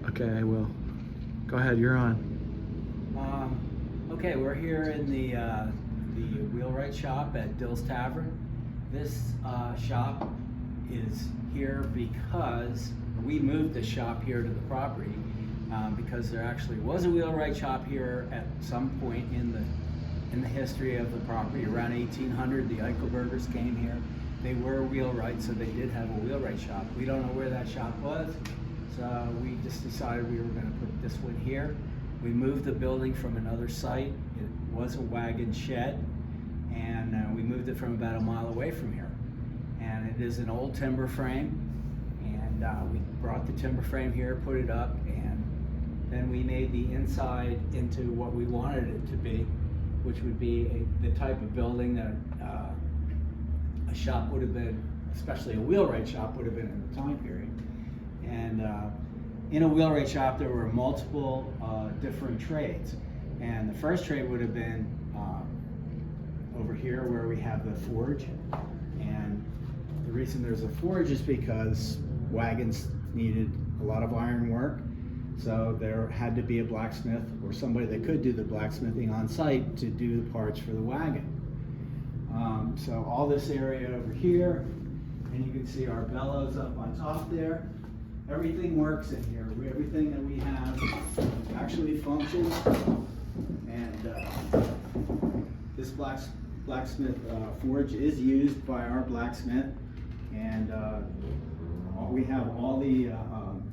Okay, I will. Go ahead, you're on. Okay, we're here in the Wheelwright shop at Dills Tavern. This shop is here because we moved the shop here to the property because there actually was a Wheelwright shop here at some point in the history of the property. Around 1800, the Eichelbergers came here. They were Wheelwright, so they did have a Wheelwright shop. We don't know where that shop was, so we just decided we were going to put this one here. We moved the building from another site. It was a wagon shed, and we moved it from about a mile away from here. And it is an old timber frame, and we brought the timber frame here, put it up, and then we made the inside into what we wanted it to be, which would be the type of building that a shop would have been, especially a wheelwright shop would have been in the time period. And in a wheelwright shop, there were multiple different trades. And the first trade would have been over here where we have the forge. And the reason there's a forge is because wagons needed a lot of iron work. So there had to be a blacksmith or somebody that could do the blacksmithing on site to do the parts for the wagon. So all this area over here, and you can see our bellows up on top there. Everything works in here. Everything that we have actually functions. And this blacksmith forge is used by our blacksmith. And we have all the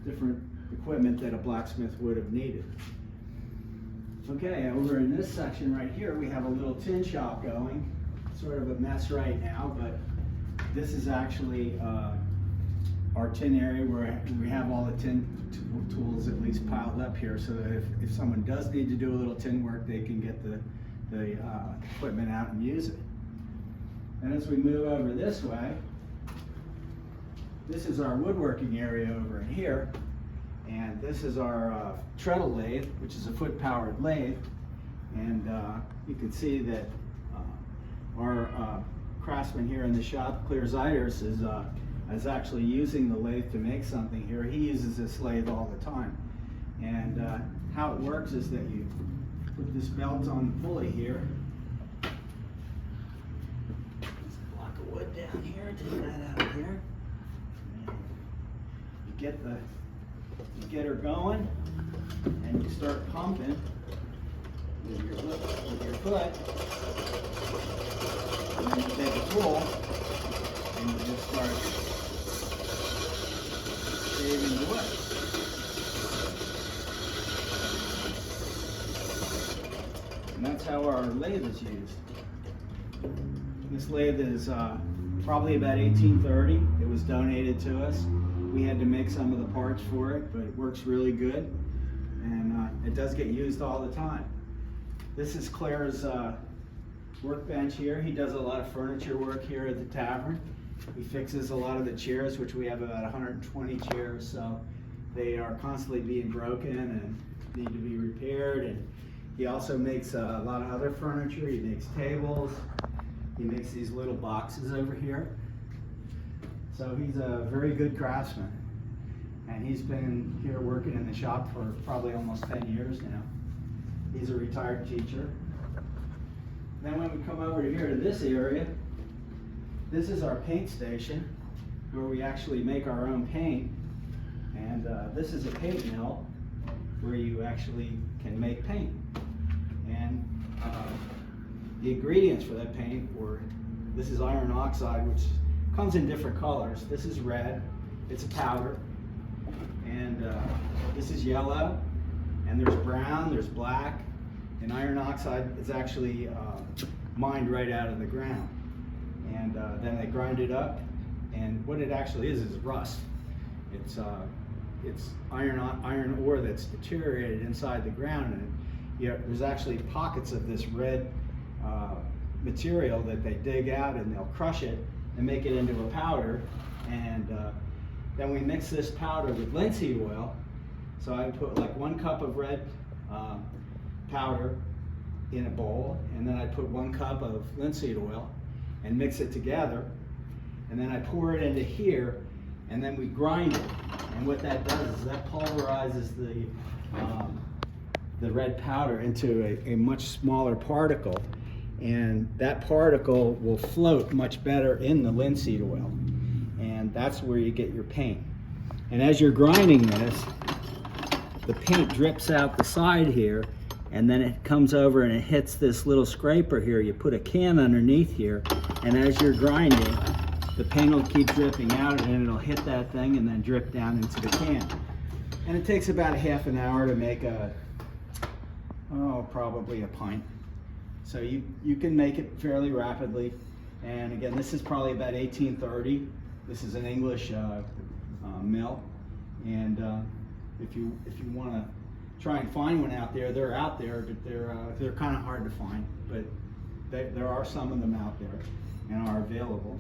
different equipment that a blacksmith would have needed. Okay, over in this section right here, we have a little tin shop going. Sort of a mess right now, but this is actually our tin area where we have all the tin tools at least piled up here, so that if someone does need to do a little tin work, they can get the equipment out and use it. And as we move over this way, this is our woodworking area over in here, and this is our treadle lathe, which is a foot-powered lathe, and you can see that our craftsman here in the shop, Clear Ziders, is actually using the lathe to make something here. He uses this lathe all the time. And how it works is that you put this belt on the pulley here. There's a block of wood down here, take that out of here. And you get her going, and you start pumping with your foot. And then you take a tool and you just start shaving the wood. And that's how our lathe is used. This lathe is probably about 1830. It was donated to us. We had to make some of the parts for it, but it works really good. And it does get used all the time. This is Claire's workbench here. He does a lot of furniture work here at the tavern. He fixes a lot of the chairs, which we have about 120 chairs, so they are constantly being broken and need to be repaired. And he also makes a lot of other furniture. He makes tables. He makes these little boxes over here. So he's a very good craftsman. And he's been here working in the shop for probably almost 10 years now. He's a retired teacher. Then when we come over here to this area, this is our paint station where we actually make our own paint. And this is a paint mill where you actually can make paint. And the ingredients for that paint this is iron oxide, which comes in different colors. This is red, it's a powder. And this is yellow, and there's brown, there's black. And iron oxide is actually mined right out of the ground. And then they grind it up, and what it actually is rust. It's iron ore that's deteriorated inside the ground, and there's actually pockets of this red material that they dig out, and they'll crush it and make it into a powder. And then we mix this powder with linseed oil. So I put like 1 cup of red powder in a bowl, and then I put 1 cup of linseed oil and mix it together, and then I pour it into here, and then we grind it. And what that does is that pulverizes the red powder into a much smaller particle, and that particle will float much better in the linseed oil, and that's where you get your paint. And as you're grinding this, the paint drips out the side here, and then it comes over and it hits this little scraper here. You put a can underneath here, and as you're grinding, the paint will keep dripping out, and it'll hit that thing and then drip down into the can. And it takes about a half an hour to make probably a pint. So you can make it fairly rapidly. And again, this is probably about 1830. This is an English mill. And if you want to try and find one out there, they're out there, but they're kind of hard to find. But there are some of them out there and are available.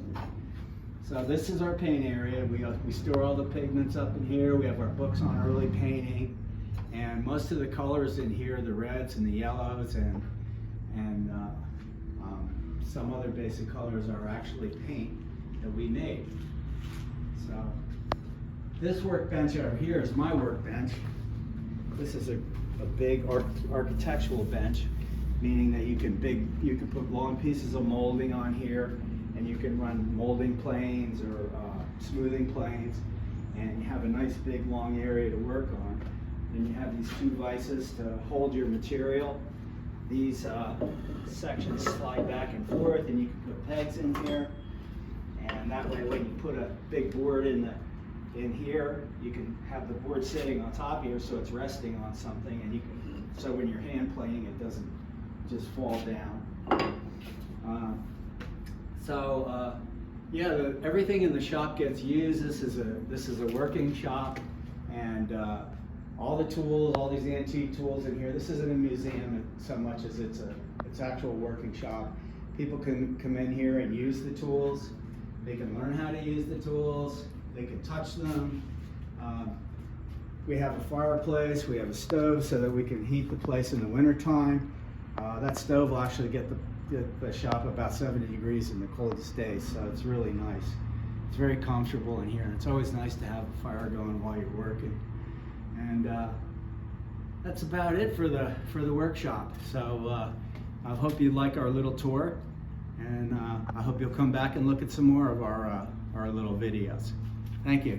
So this is our paint area. We store all the pigments up in here. We have our books on early painting, and most of the colors in here, the reds and the yellows and some other basic colors, are actually paint that we made. So this workbench over here is my workbench. This is a big architectural bench, meaning that you can put long pieces of molding on here, and you can run molding planes or smoothing planes, and you have a nice big long area to work on. And you have these two vices to hold your material. These sections slide back and forth, and you can put pegs in here, and that way when you put a big board in here, you can have the board sitting on top here so it's resting on something, and so when you're hand planing it doesn't just fall down. Yeah, everything in the shop gets used. This is a working shop, and all the tools, all these antique tools in here. This isn't a museum so much as it's actual working shop. People can come in here and use the tools. They can learn how to use the tools. They can touch them. We have a fireplace. We have a stove so that we can heat the place in the wintertime. That stove will actually get the shop about 70 degrees in the coldest days, so it's really nice. It's very comfortable in here, and it's always nice to have a fire going while you're working. And that's about it for the workshop. So I hope you like our little tour, and I hope you'll come back and look at some more of our little videos. Thank you.